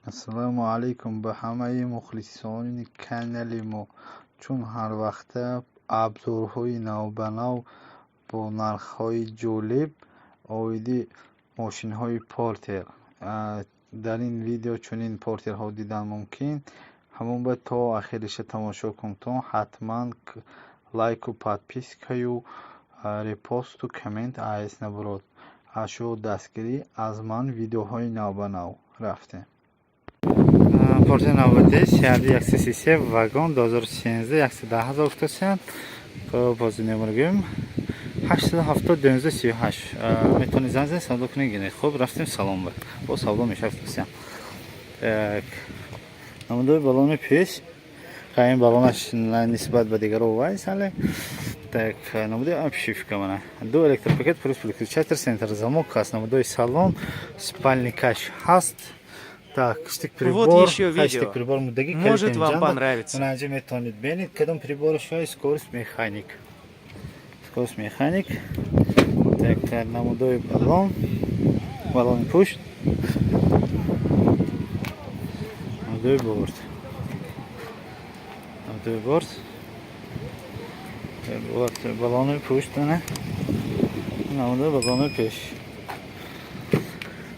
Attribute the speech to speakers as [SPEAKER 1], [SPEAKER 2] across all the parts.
[SPEAKER 1] ассалому алайкум ба ҳамаи мухлисони канали мо. Чун ҳар вақта абзорҳои навбанав бо нархҳои ҷолиб оиди мошинҳои портер. Дар ин видео чунин портерҳо дидан мумкин. Ҳамон ба то ахириша тамошо кунтон ҳатман лайку подпискаю репосту коммент аиз набурод. ашо дастгирӣ аз ман видеоҳои навбанав рафтем. Портер навбати сиарди 133 вагон 2013 110,000 бозӣ немургим 870 метони занза савдо кунед гинед. Хуб, рафтем салон бо савдо мешафтусям. Так, намудои балони пеш қаим балонаш нисбат ба дигаро вайсале. Так, намудои обшивка мана. Ду электропакет плюс переключатель, центр замок ҳаст. Намудои салон, спальный каш ҳаст. Так, штик-прибор,
[SPEAKER 2] вот еще видео.
[SPEAKER 1] Штик-прибор муддаги
[SPEAKER 2] Может вам понравится.
[SPEAKER 1] Наҷа метавонед бинед. Кадом прибор шои скорость механик. Скорость механик. Так, намудои балон, балони пушт. Намудои борт. Намудои борт. Балони пушт, не? Намудои балони пеш.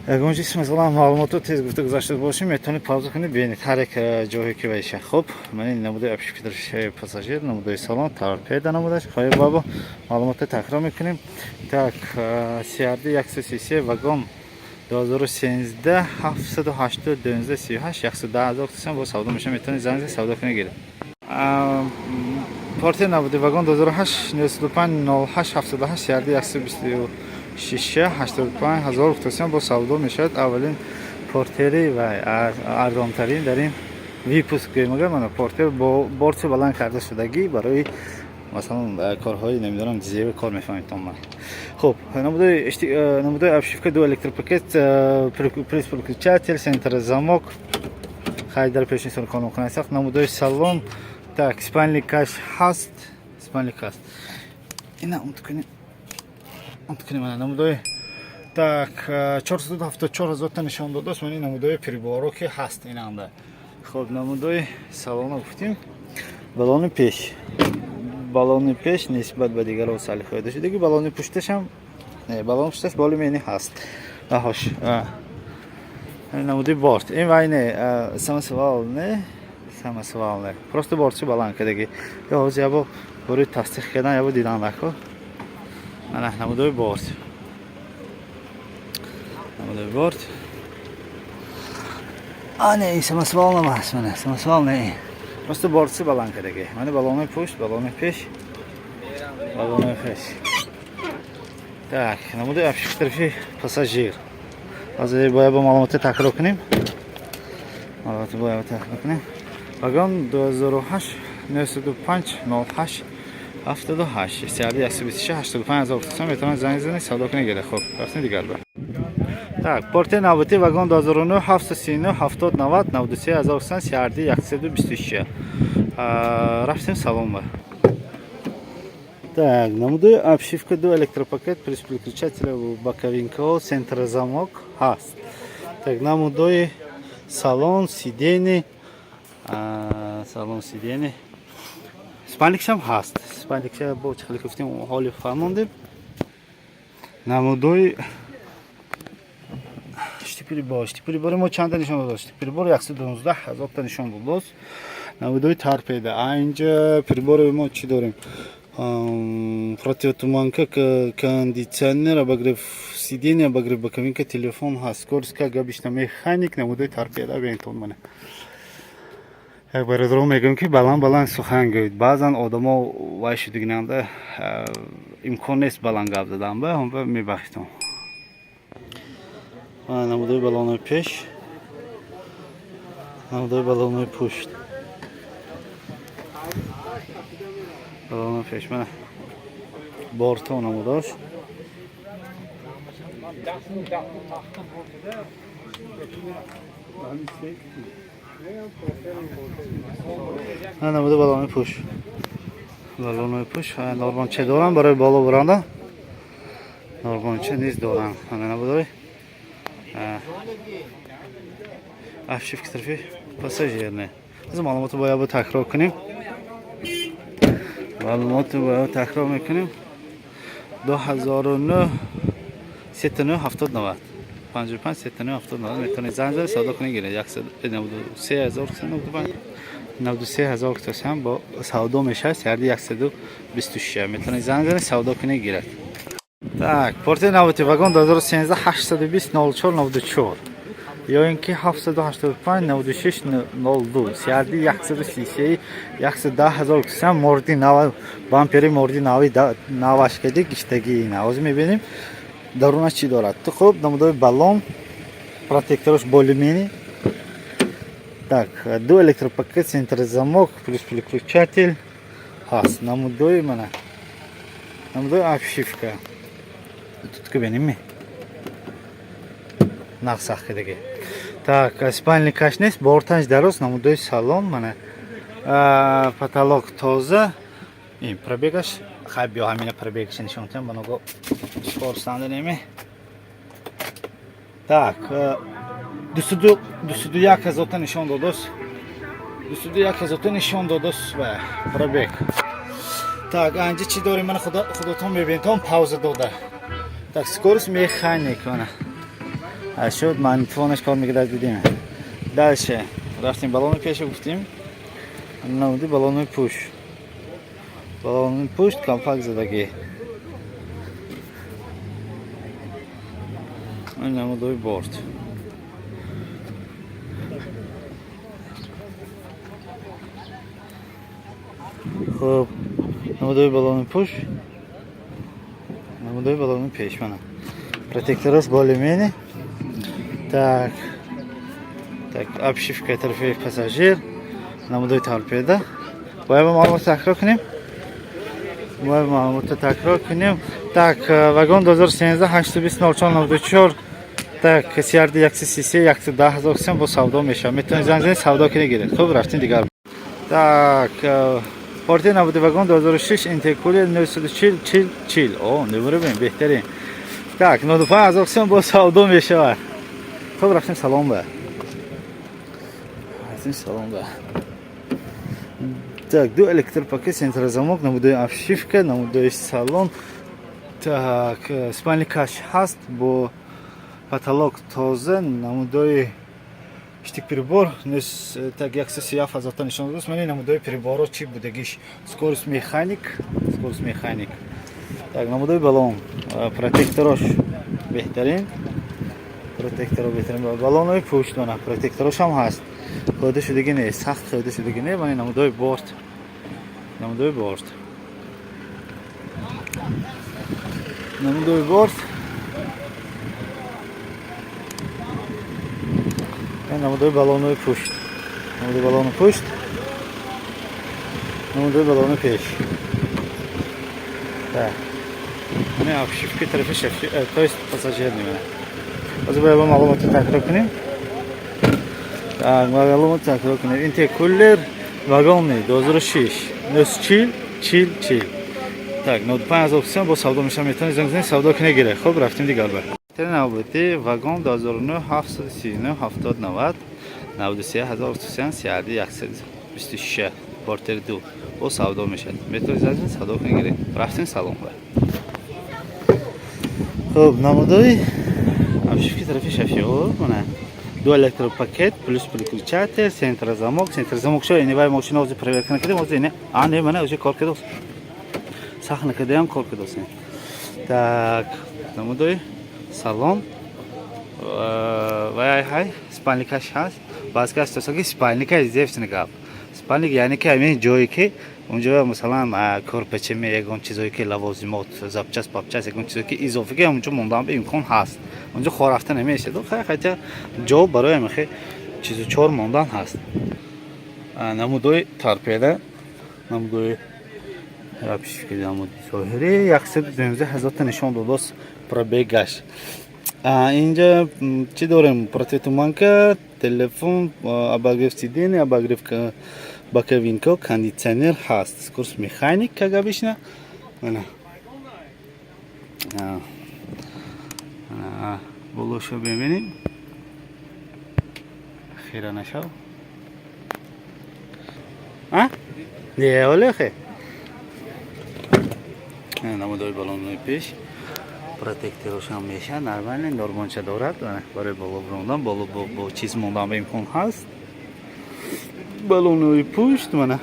[SPEAKER 1] ягон чиз масалан маълумотро тез гуфта гузашта бошем, метавонед пауза кунед бинед ҳар як ҷоҳе ки вайша. Хуб, ман намудои обшивкаи пассажир, намудои салон, торпеда намудаш. Хоҳед бабо маълумотро такрор мекунем. Так, CRD 133 вагон 2013 780 1238 110,000 тусян бо савдо меша. Метавонед занг савдо кунед гиред. Портер навбати вагон 2008 95 08 78 CRD 126 85,000 тусян бо савдо мешавад. Аввалин портери ва арзонтарин дар ин випуск мегӯям. Мана портер бо борти баланд карда шудагӣ барои масалан корҳои намедонам зева кор мефаҳмед тонман. Хуб, намудои обшивка ду электропакет плюс переключатель, центр замок. Хайд дар пешнисон кор мекунад сахт. Намудои салон, так, спальный каш ҳаст. Спальный каш. Ина унткунем. Мана намудои так 474,000 та нишон додааст. Мани намудои приборо ки ҳаст инанда. Хуб, намудои салонро гуфтим. Балони пеш. Балони пеш нисбат ба дигаро салихода шудагӣ. Балони пушташам балони пушташ боли мени ҳаст. Хош. Намудои борт. Ин вай не самосвал не. Самосвал не. Просто бортши баланд кардагӣ. Ё ҳозир ябо бори тасдиқ кардан ябо дидан нако. Мана намудои борт. Намудои борт. Не, самосвал намаст мана. Самосвал не. Просто бортши баланд кардагӣ. Мана балони пушт, балони пеш. Балони пеш. Так, намудои обшивка тарафи пассажир. Ҳозир бояд бо маълумотро такрор кунем. Маълумотро бояд такрор кунем. Вагон 2008 95 08 78 CRD 126 85,000 тусян метавонед занг занед савдо кунед гиред. Хуб, рафтем дигар ба. Так, портер навбати вагон 2009 739 70 90 93,000 тусян CRD 126. Рафтем салон ба. Так, намудои обшивка ду электропакет плюс переключателя боковинкаҳо, центр замок ҳаст. Так, намудои салон, сидени, салон сидени. Спальникшам ҳаст. Спальникша бо чӣ хеле гуфтем ҳоли фармондем. Намудои штик-прибори мо чанда нишон додааст? Штик-прибор 112,000 та нишон додааст. Намудои торпеда. Инҷа прибори мо чӣ дорем? Противотуманка, кондитсионер, обогрев сидения, обогрев боковинка, телефон ҳаст. Скорость как обычно механик. Намудои торпеда бентон мана. Як бародаро мегӯям ки баланд сухан гӯед. Баъзан одамо вай шудагинанда имкон нест баланд гап задан ба ҳам мебахшитам. Намудои балони пеш. Намудои балони пушт. Балони пеш мана. Борто намудош. Намудои балони пуш. Балони пуш. Нормонча дорам барои боло буранда. Нормонча низ дорам. Намудои обшивка тарафи пассажирная. Аз маълумотро бояд такрор кунем. Маълумотро бояд такрор мекунем. 2009 39 70 90 55 39 70 метавонед занг заред савдо кунед гиред 193,000 93,000 кутосиам бо савдо мешавад ярди 126 метавонед занг заред савдо кунед гиред. Так, портери навбати вагон 2013 820 04 94 ё ин ки 785 96 02 ярди 133 110,000 кутосиам морди нав бампери морди наваш кеди гиштаги ина ҳозир мебинем дарунаш чӣ дорад. Хуб, намудои баллон, протекторош бо алюминий. Так, ду электропакет, центральный замок, плюс переключатель ҳаст. Намудои мана. Намудои обшивка. Тут бинем. Нақсах кедаги. Так, спальный каш нест, борташ дароз, намудои салон мана. Потолок тоза. Ин пробегаш хай биё ҳамина пробегаш нишон дидем ба ногоҳ чикор станда неми. Так, 201,000 нишон додост. 201,000 нишон додост ва пробег. Так, анҷа чӣ дорем мана худотон мебинед он пауза дода. Так, скорость механик мана. Шуд магнитофонаш кор мекард дидем. Дальше рафтем баллони пеша гуфтем. Намуди баллони пуш. Баллонный пушт, компакт задаги. Намудои борт. Хуб, намудои баллонный пушт. Намудои баллонный пеш мана. Протекторош бо алюминий. Так, обшивка тарафи пассажир. Намудои торпеда. Бояд маълумот такрор кунем. Такрор кунем. Так, вагон 2013 820 04 94. Так, ярди 133 110,000 кусам бо савдо мешавад. Метавонед занг занед савдо кунед гиред. Хуб, рафтем дигар. Так, портери навбати вагон 2006 интеркулер 940 о, номеро бин беҳтарин. Так, 95,000 кусам бо савдо мешавад. Хуб, рафтем салон ба. Рафтем салон ба. Так, ду электропакет, центральный замок, намудои обшивка, намудои салон. Так, спальный каш ҳаст бо потолок тоза, намудои штик прибор, так 137,000 нишон додост. Мани намудои приборо чӣ будагиш? Скорость механик. Так, намудои баллон, протекторош беҳтарин. Баллонои пуштона, протекторош ҳам ҳаст. Хода шудагӣ нест, сахт хода шудагӣ нест. Мани намудои борт. Намудои борт. Намудои баллонои пушт. Намудои баллони пушт. Намудои баллони пеш. Так. Мани обшивка тарафи шафи, то есть пассажирный мана. Ҳозир бояд маълумотро такрор кунем. Так, маълумотро такрор кунем. Интеркулер вагонный 2006 040. Так, 95,000 кусам бо савдо мешавад. Метавонед занг занед савдо кунед гиред. Хуб, рафтем дигар ба. Портери навбати вагон 2009 739 70 90 93,000 кусам ярди 126 портери ду бо савдо мешавад. Метавонед занг занед савдо кунед гиред. Рафтем салон ба. Хуб, намудои обшивки тарафи шафиор мана. Ду электропакет плюс переключатель, центральный замок. Центральный замок шо ини вай машина ҳозир проверка накардем. Ҳозир ини не мана ӯже кор кардост. Сахт накардем, кор кардост. Так, намудои салон. Вай ҳай, спальный каш ҳаст. Баъз кас тосаги спальный каш зефтина гап. Спальник яъне ки ҳамин ҷое ки унҷо масалан корпачами ягон чизое ки лавозимот запчас папчас ягон чизое ки изофига унҷо мондан имкон ҳаст. Унҷо хор рафта намеешад. Хотя ҷо барои махе чизу чор мондан ҳаст. Намудои торпеда, намудои обшивка, намудои соҳири 112,000 нишон додост пробег гашт. Инҷа чӣ дорем? Противотуманка, телефон, обогрев сидения, обогрев боковинка, кондиционер ҳаст. Скорость механик, как обычно. Болошо бибинем. خیره نشو نه ولی خیلی نمودای بالون پیش پروتکتورش هم میشه نرمال نورمانچه دارد برای بالا بروندن بالا با چیز موندن امکان هست بالون پشت منه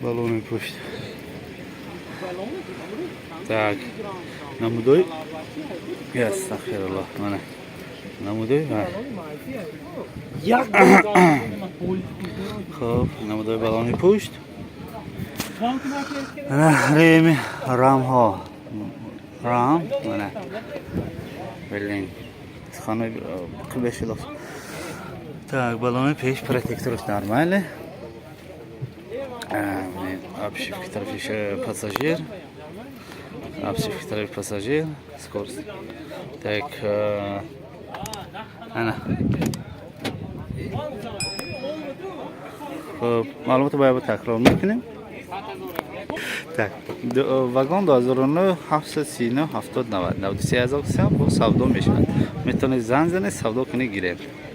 [SPEAKER 1] بالون پشت так نمودای استغفرالله منه نمودای خب نمودای بالون پشت ریم رام ها رام نه بلین خانه کلش لطف так بالون پیش پروتکتورش نرماله обшивка طرفش пассажир обшивка طرف пассажир скорость так انا خب معلومات باید تکرار میکنیم так вагон 2009 739 70 90 93000 با سودا میشن میتونید زنگ زنید سودا کنید گیرید